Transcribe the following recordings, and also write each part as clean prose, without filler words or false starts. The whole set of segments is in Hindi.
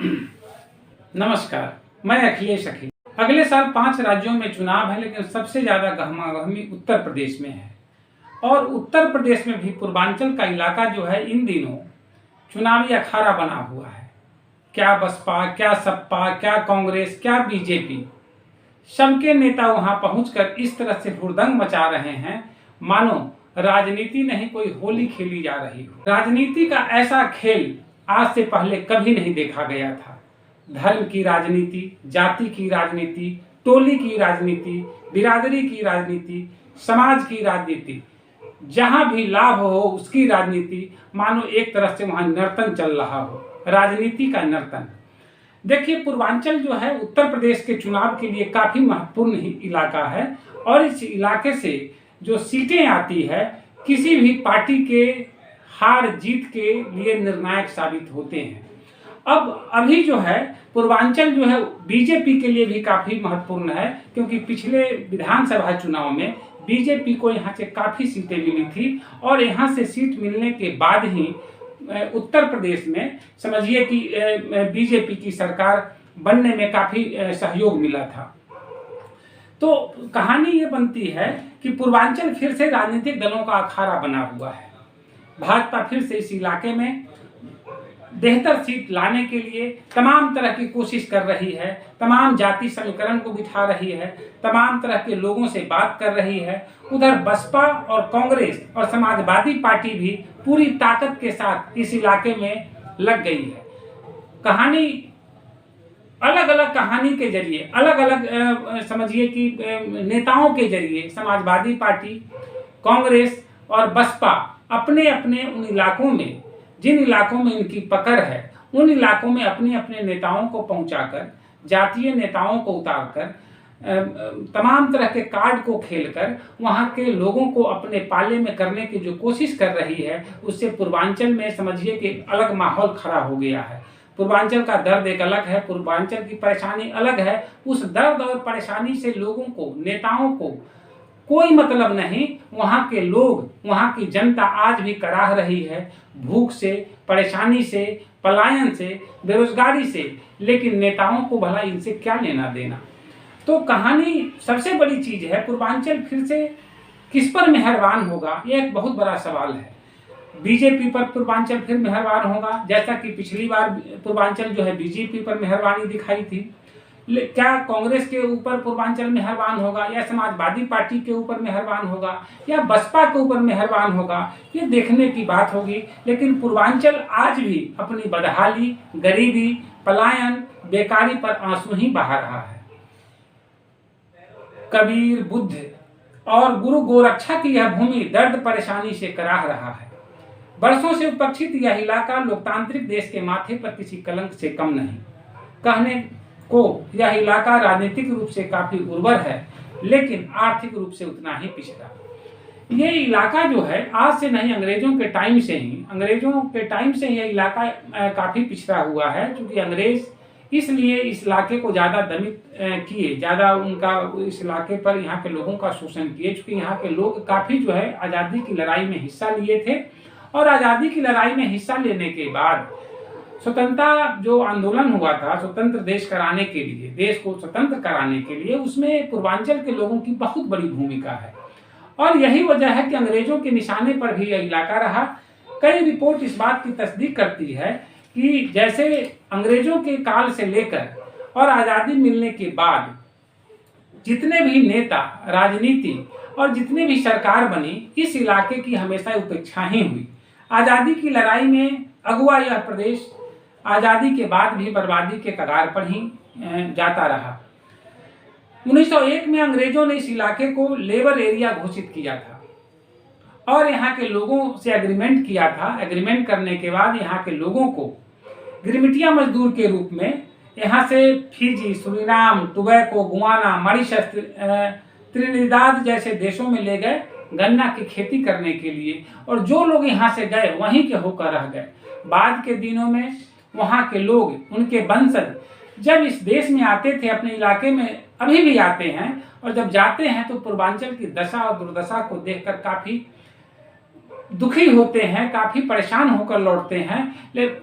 नमस्कार, मैं अखिलेश अखिल। अगले साल 5 राज्यों में चुनाव है, लेकिन सबसे ज्यादा गहमागहमी उत्तर प्रदेश में है। और उत्तर प्रदेश में भी पूर्वांचल का इलाका जो है इन दिनों चुनावी अखाड़ा बना हुआ है। क्या बसपा, क्या सपा, क्या कांग्रेस, क्या बीजेपी, सबके नेता वहां पहुंचकर इस तरह से हुड़दंग मचा रहे हैं मानो राजनीति नहीं कोई होली खेली जा रही हो। राजनीति का ऐसा खेल आज से पहले कभी नहीं देखा गया था। धर्म की राजनीति, जाति की राजनीति, टोली की राजनीति, बिरादरी की राजनीति, समाज की राजनीति, जहां भी लाभ हो उसकी राजनीति, मानो एक तरह से वहां नर्तन चल रहा हो, राजनीति का नर्तन। देखिए, पूर्वांचल जो है उत्तर प्रदेश के चुनाव के लिए काफी महत्वपूर्ण इलाका है और इस इलाके से जो सीटें आती है किसी भी पार्टी के हार जीत के लिए निर्णायक साबित होते हैं। अब अभी जो है पूर्वांचल जो है बीजेपी के लिए भी काफी महत्वपूर्ण है, क्योंकि पिछले विधानसभा चुनाव में बीजेपी को यहाँ से काफी सीटें मिली थी और यहाँ से सीट मिलने के बाद ही उत्तर प्रदेश में समझिए कि बीजेपी की सरकार बनने में काफी सहयोग मिला था। तो कहानी ये बनती है कि पूर्वांचल फिर से राजनीतिक दलों का अखाड़ा बना हुआ है। भाजपा फिर से इस इलाके में बेहतर सीट लाने के लिए तमाम तरह की कोशिश कर रही है, तमाम जाति समीकरण को बिठा रही है, तमाम तरह के लोगों से बात कर रही है। उधर बसपा और कांग्रेस और समाजवादी पार्टी भी पूरी ताकत के साथ इस इलाके में लग गई है। कहानी अलग अलग कहानी के जरिए, अलग अलग समझिए कि नेताओं के जरिए समाजवादी पार्टी, कांग्रेस और बसपा अपने अपने उन इलाकों में, जिन इलाकों में इनकी पकड़ है, उन इलाकों में अपने अपने नेताओं को पहुंचाकर, जातीय नेताओं को उतारकर, तमाम तरह के कार्ड को खेलकर वहां के लोगों को अपने पाले में करने की जो कोशिश कर रही है, उससे पूर्वांचल में समझिए कि अलग माहौल खड़ा हो गया है। पूर्वांचल का दर्द एक अलग है, पूर्वांचल की परेशानी अलग है। उस दर्द और परेशानी से लोगों को, नेताओं को कोई मतलब नहीं। वहां के लोग, वहां की जनता आज भी कराह रही है भूख से, परेशानी से, पलायन से, बेरोजगारी से, लेकिन नेताओं को भला इनसे क्या लेना देना। तो कहानी सबसे बड़ी चीज है, पूर्वांचल फिर से किस पर मेहरबान होगा, ये एक बहुत बड़ा सवाल है। बीजेपी पर पूर्वांचल फिर मेहरबान होगा, जैसा कि पिछली बार पूर्वांचल जो है बीजेपी पर मेहरबानी दिखाई थी। क्या कांग्रेस के ऊपर पूर्वांचल मेहरबान होगा, या समाजवादी पार्टी के ऊपर मेहरबान होगा, या बसपा के ऊपर मेहरबान होगा, ये देखने की बात होगी। लेकिन पूर्वांचल आज भी अपनी बदहाली, गरीबी, पलायन, बेकारी पर आंसू ही बहा रहा है। कबीर, बुद्ध और गुरु गोरक्षा की यह भूमि दर्द परेशानी से कराह रहा है। बरसों से उपेक्षित यह इलाका लोकतांत्रिक देश के माथे पर किसी कलंक से कम नहीं। कहने को यह इलाका राजनीतिक रूप से काफी उर्वर है, लेकिन आर्थिक रूप से उतना ही पिछड़ा। ये इलाका जो है आज से नहीं, अंग्रेजों के टाइम से यह इलाका काफी पिछड़ा हुआ है, क्योंकि अंग्रेज इसलिए इस इलाके को ज्यादा दमित किए, ज्यादा उनका इस इलाके पर यहाँ के लोगों का शोषण किए, क्योंकि यहाँ के लोग काफी जो है आजादी की लड़ाई में हिस्सा लिए थे। और आजादी की लड़ाई में हिस्सा लेने के बाद स्वतंत्रता जो आंदोलन हुआ था स्वतंत्र देश कराने के लिए, देश को स्वतंत्र कराने के लिए, उसमें पूर्वांचल के लोगों की बहुत बड़ी भूमिका है। और यही वजह है कि अंग्रेजों के निशाने पर भी यह इलाका रहा। कई रिपोर्ट इस बात की तस्दीक करती है कि जैसे अंग्रेजों के काल से लेकर और आजादी मिलने के बाद जितने भी नेता, राजनीति और जितने भी सरकार बनी, इस इलाके की हमेशा उपेक्षा ही हुई। आजादी की लड़ाई में अगुआ यह प्रदेश आजादी के बाद भी बर्बादी के कगार पर ही जाता रहा। 1901 में अंग्रेजों ने इस इलाके को लेबर एरिया घोषित किया था और यहाँ के लोगों से एग्रीमेंट किया था। एग्रीमेंट करने के बाद यहाँ के लोगों को गिरमिटिया मजदूर के रूप में यहाँ से Fiji, Suriname, tobacco, Guana, Mauritius, Trinidad जैसे देशों में ले गए गन्ना की खेती करने के लिए। और जो लोग यहाँ से गए वहीं के होकर रह गए। बाद के दिनों में वहाँ के लोग, उनके वंशज जब इस देश में आते थे, अपने इलाके में अभी भी आते हैं, और जब जाते हैं तो पूर्वांचल की दशा और दुर्दशा को देखकर काफी दुखी होते हैं, काफ़ी परेशान होकर लौटते हैं।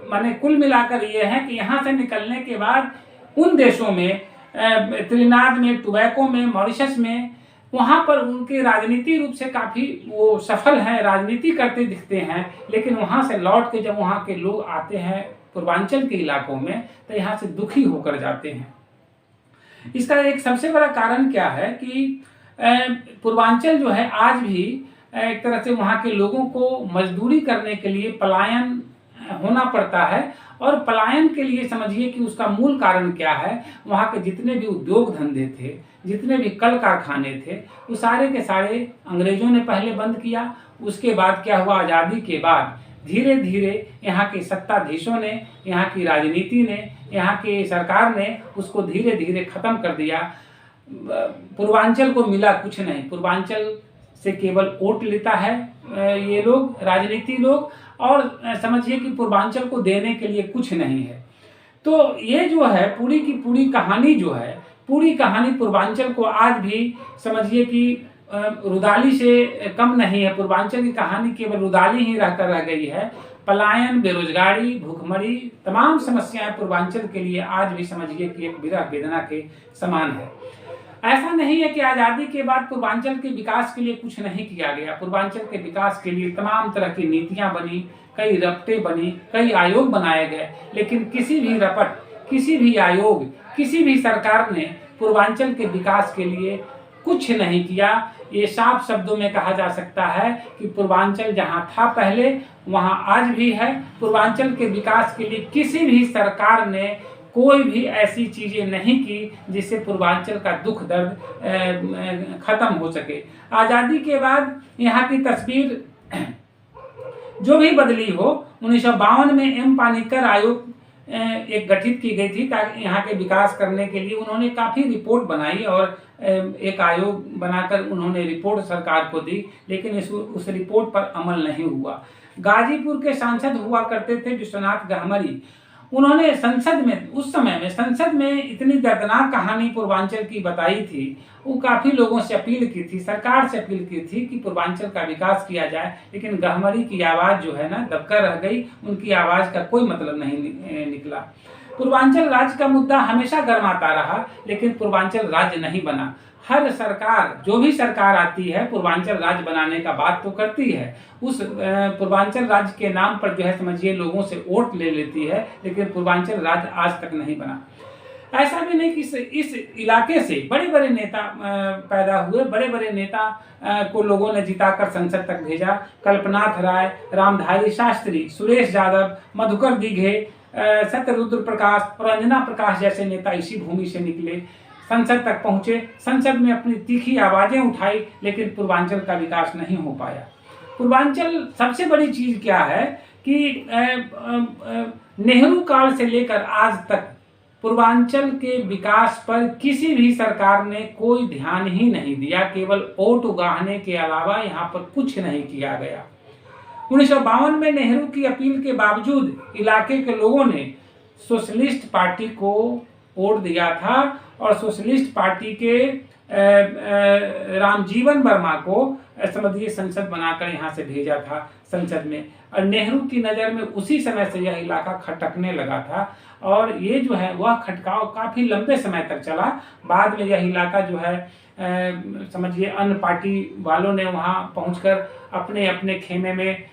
माने कुल मिलाकर ये है कि यहाँ से निकलने के बाद उन देशों में, त्रिनाद में, टोबैको में, मॉरिशस में, वहाँ पर उनके राजनीतिक रूप से काफ़ी वो सफल हैं, राजनीति करते दिखते हैं। लेकिन वहाँ से लौट के जब वहाँ के लोग आते हैं पूर्वांचल के इलाकों में, तो यहाँ से दुखी होकर जाते हैं। इसका एक सबसे बड़ा कारण क्या है कि पूर्वांचल जो है आज भी एक तरह से वहाँ के लोगों को मजदूरी करने के लिए पलायन होना पड़ता है। और पलायन के लिए समझिए कि उसका मूल कारण क्या है, वहाँ के जितने भी उद्योग धंधे थे, जितने भी कल कारखाने थे, वो सारे के सारे अंग्रेजों ने पहले बंद किया। उसके बाद क्या हुआ, आज़ादी के बाद धीरे धीरे यहाँ के सत्ताधीशों ने, यहाँ की राजनीति ने, यहाँ की सरकार ने उसको धीरे धीरे ख़त्म कर दिया। पूर्वांचल को मिला कुछ नहीं, पूर्वांचल से केवल वोट लेता है ये लोग, राजनीति लोग, और समझिए कि पूर्वांचल को देने के लिए कुछ नहीं है। तो ये जो है पूरी की पूरी कहानी जो है, पूरी कहानी पूर्वांचल को आज भी समझिए कि रुदाली से कम नहीं है। पूर्वांचल की कहानी केवल रुदाली ही रहकर रह गई है। पलायन, बेरोजगारी, भूखमरी, तमाम समस्याएं पूर्वांचल के लिए आज भी समझिए कि एक विरह वेदना के समान है। ऐसा नहीं है कि आज़ादी के बाद पूर्वांचल के विकास के लिए कुछ नहीं किया गया। पूर्वांचल के विकास के लिए तमाम तरह की नीतियां बनी, कई रपटें बनी, कई आयोग बनाए गए, लेकिन किसी भी रपट, किसी भी आयोग, किसी भी सरकार ने पूर्वांचल के विकास के लिए कुछ नहीं किया। ये साफ शब्दों में कहा जा सकता है कि पूर्वांचल जहाँ था पहले, वहाँ आज भी है। पूर्वांचल के विकास के लिए किसी भी सरकार ने कोई भी ऐसी चीज़ें नहीं की जिससे पूर्वांचल का दुख दर्द खत्म हो सके। आज़ादी के बाद यहाँ की तस्वीर जो भी बदली हो, 1952 में एम पानीकर आयोग एक गठित की गई थी ताकि यहाँ के विकास करने के लिए। उन्होंने काफ़ी रिपोर्ट बनाई और एक आयोग बनाकर उन्होंने रिपोर्ट सरकार को दी, लेकिन उस रिपोर्ट पर अमल नहीं हुआ। गाजीपुर के सांसद हुआ करते थे विश्वनाथ गहमरी, उन्होंने संसद में, उस समय में संसद में इतनी दर्दनाक कहानी पूर्वांचल की बताई थी। वो काफ़ी लोगों से अपील की थी, सरकार से अपील की थी कि पूर्वांचल का विकास किया जाए, लेकिन गहमरी की आवाज़ जो है ना दबकर रह गई। उनकी आवाज़ का कोई मतलब नहीं निकला। पूर्वांचल राज्य का मुद्दा हमेशा गर्माता रहा, लेकिन पूर्वांचल राज्य नहीं बना। हर सरकार, जो भी सरकार आती है, पूर्वांचल राज्य बनाने का बात तो करती है। उस पूर्वांचल राज्य के नाम पर जो है समझिए लोगों से वोट ले लेती है, लेकिन पूर्वांचल राज्य आज तक नहीं बना। ऐसा भी नहीं कि इस इलाके से बड़े बड़े नेता पैदा हुए, बड़े बड़े नेता को लोगों ने जिताकर संसद तक भेजा। कल्पनाथ राय, रामधारी शास्त्री, सुरेश यादव, मधुकर दीघे, सत्यरुद्र प्रकाश और अंजना प्रकाश जैसे नेता इसी भूमि से निकले, संसद तक पहुंचे, संसद में अपनी तीखी आवाजें उठाई, लेकिन पूर्वांचल का विकास नहीं हो पाया। पूर्वांचल सबसे बड़ी चीज क्या है कि नेहरू काल से लेकर आज तक पूर्वांचल के विकास पर किसी भी सरकार ने कोई ध्यान ही नहीं दिया। केवल वोट उगाहने के अलावा यहाँ पर कुछ नहीं किया गया। 1952 में नेहरू की अपील के बावजूद इलाके के लोगों ने सोशलिस्ट पार्टी को वोट दिया था और सोशलिस्ट पार्टी के रामजीवन वर्मा को समझिए संसद बनाकर यहाँ से भेजा था संसद में। और नेहरू की नज़र में उसी समय से यह इलाका खटकने लगा था और ये जो है वह खटकाव काफ़ी लंबे समय तक चला। बाद में यह इलाका जो है समझिए अन्य पार्टी वालों ने वहाँ पहुंचकर अपने अपने खेमे में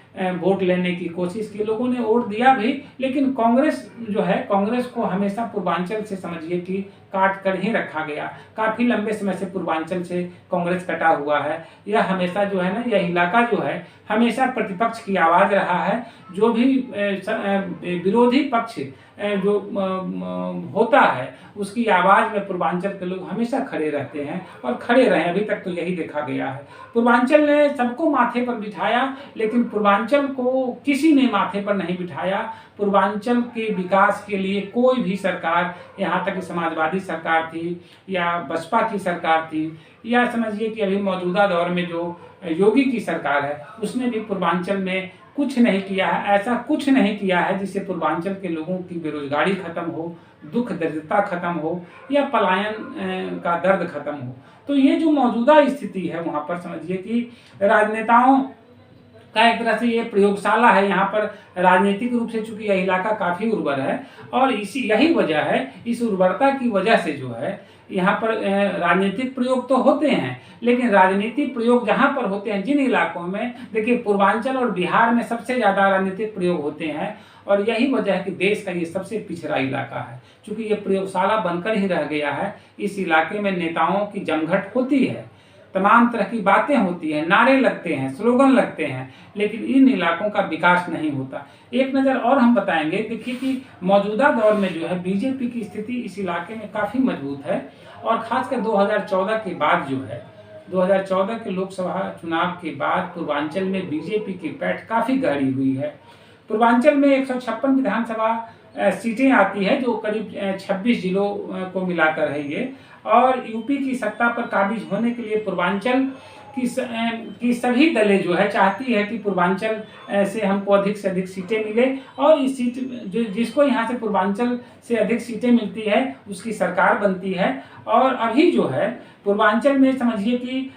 वोट लेने की कोशिश की। लोगों ने वोट दिया भी, लेकिन कांग्रेस जो है, कांग्रेस को हमेशा पूर्वांचल से समझिए कि काट कर ही रखा गया। काफ़ी लंबे समय से पूर्वांचल से कांग्रेस कटा हुआ है। यह हमेशा जो है ना, यह इलाका जो है हमेशा प्रतिपक्ष की आवाज़ रहा है। जो भी विरोधी पक्ष जो होता है उसकी आवाज़ में पूर्वांचल के लोग हमेशा खड़े रहते हैं और खड़े रहे। अभी तक तो यही देखा गया है। पूर्वांचल ने सबको माथे पर बिठाया, लेकिन पूर्वांचल को किसी ने माथे पर नहीं बिठाया। पूर्वांचल के विकास के लिए कोई भी सरकार, यहाँ तक कि समाजवादी सरकार थी या बसपा की सरकार थी या समझिए कि अभी मौजूदा दौर में जो योगी की सरकार है, उसने भी पूर्वांचल में कुछ नहीं किया है। ऐसा कुछ नहीं किया है जिससे पूर्वांचल के लोगों की बेरोजगारी खत्म हो, दुख दरिद्रता खत्म हो या पलायन का दर्द खत्म हो। तो ये जो मौजूदा स्थिति है वहाँ पर समझिए कि राजनेताओं का एक तरह से ये प्रयोगशाला है। यहाँ पर राजनीतिक रूप से चूंकि यह इलाका काफ़ी उर्वर है और यही वजह है, इस उर्वरता की वजह से जो है यहाँ पर राजनीतिक प्रयोग तो होते हैं, लेकिन राजनीतिक प्रयोग जहाँ पर होते हैं, जिन इलाकों में, देखिए पूर्वांचल और बिहार में सबसे ज़्यादा राजनीतिक प्रयोग होते हैं और यही वजह है कि देश का ये सबसे पिछड़ा इलाका है। चूँकि ये प्रयोगशाला बनकर ही रह गया है, इस इलाके में नेताओं की जमघट होती है, तमाम तरह की बातें होती हैं, नारे लगते हैं, स्लोगन लगते हैं, लेकिन इन इलाकों का विकास नहीं होता। एक नज़र और हम बताएंगे, देखिए कि मौजूदा दौर में जो है बीजेपी की स्थिति इस इलाके में काफ़ी मजबूत है और खासकर 2014 के बाद जो है 2014 के लोकसभा चुनाव के बाद पूर्वांचल में बीजेपी की पैठ काफ़ी गहरी हुई है। पूर्वांचल में 156 विधानसभा सीटें आती है, जो करीब 26 जिलों को मिलाकर है ये, और यूपी की सत्ता पर काबिज होने के लिए पूर्वांचल की सभी दलें जो है चाहती है कि पूर्वांचल से हमको अधिक से अधिक सीटें मिले और इस सीट जिसको यहाँ से पूर्वांचल से अधिक सीटें मिलती है उसकी सरकार बनती है। और अभी जो है पूर्वांचल में समझिए कि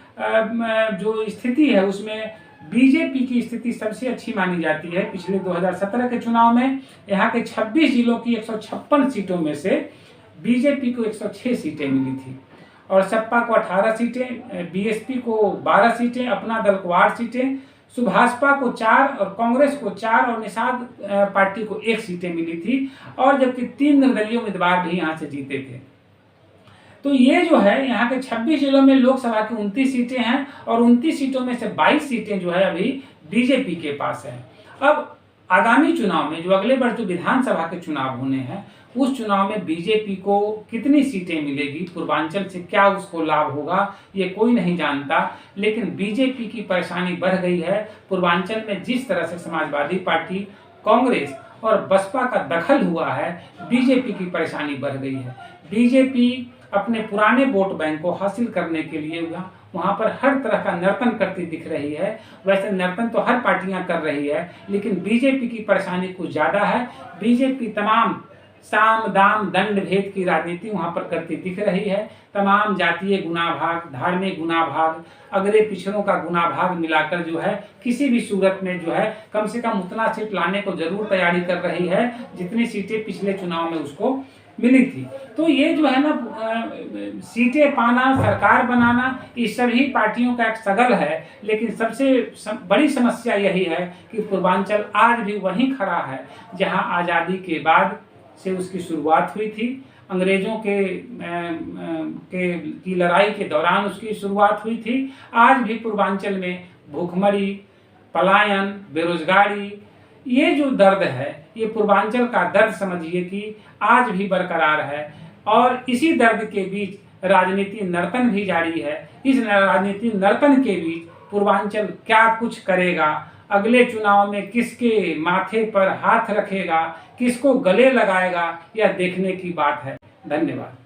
जो स्थिति है उसमें बीजेपी की स्थिति सबसे अच्छी मानी जाती है। पिछले 2017 के चुनाव में यहाँ के 26 जिलों की 156 सीटों में से बीजेपी को 106 सीटें मिली थी और सपा को 18 सीटें, बीएसपी को 12 सीटें, अपना दल को 8 सीटें, सुभाषपा को 4 और कांग्रेस को 4 और निषाद पार्टी को 1 सीटें मिली थी और जबकि 3 निर्दलीय उम्मीदवार भी यहाँ से जीते थे। तो ये जो है यहाँ के 26 जिलों में लोकसभा की 29 सीटें हैं और 29 सीटों में से 22 सीटें जो है अभी बीजेपी के पास है। अब आगामी चुनाव में जो अगले वर्ष जो विधानसभा के चुनाव होने हैं उस चुनाव में बीजेपी को कितनी सीटें मिलेगी, पूर्वांचल से क्या उसको लाभ होगा, ये कोई नहीं जानता, लेकिन बीजेपी की परेशानी बढ़ गई है। पूर्वांचल में जिस तरह से समाजवादी पार्टी, कांग्रेस और बसपा का दखल हुआ है, बीजेपी की परेशानी बढ़ गई है। बीजेपी अपने पुराने वोट बैंक को हासिल करने के लिए वहाँ पर हर तरह का नर्तन करती दिख रही है। वैसे नर्तन तो हर पार्टियां कर रही है, लेकिन बीजेपी की परेशानी कुछ ज़्यादा है। बीजेपी तमाम साम दाम दंड भेद की राजनीति वहाँ पर करती दिख रही है। तमाम जातीय गुनाभाग, धार्मिक गुनाभाग, अगड़े पिछड़ों का गुनाभाग मिलाकर जो है किसी भी सूरत में जो है कम से कम उतना सीट लाने को जरूर तैयारी कर रही है जितनी सीटें पिछले चुनाव में उसको मिली थी। तो ये जो है ना सीटें पाना, सरकार बनाना, इस सभी पार्टियों का एक सगल है, लेकिन सबसे बड़ी समस्या यही है कि पूर्वांचल आज भी वहीं खड़ा है जहां आज़ादी के बाद से उसकी शुरुआत हुई थी। अंग्रेजों की लड़ाई के दौरान उसकी शुरुआत हुई थी। आज भी पूर्वांचल में भूखमरी, पलायन, बेरोजगारी, ये जो दर्द है, ये पूर्वांचल का दर्द समझिए कि आज भी बरकरार है और इसी दर्द के बीच राजनीति नर्तन भी जारी है। इस राजनीति नर्तन के बीच पूर्वांचल क्या कुछ करेगा, अगले चुनाव में किसके माथे पर हाथ रखेगा, किसको गले लगाएगा, यह देखने की बात है। धन्यवाद।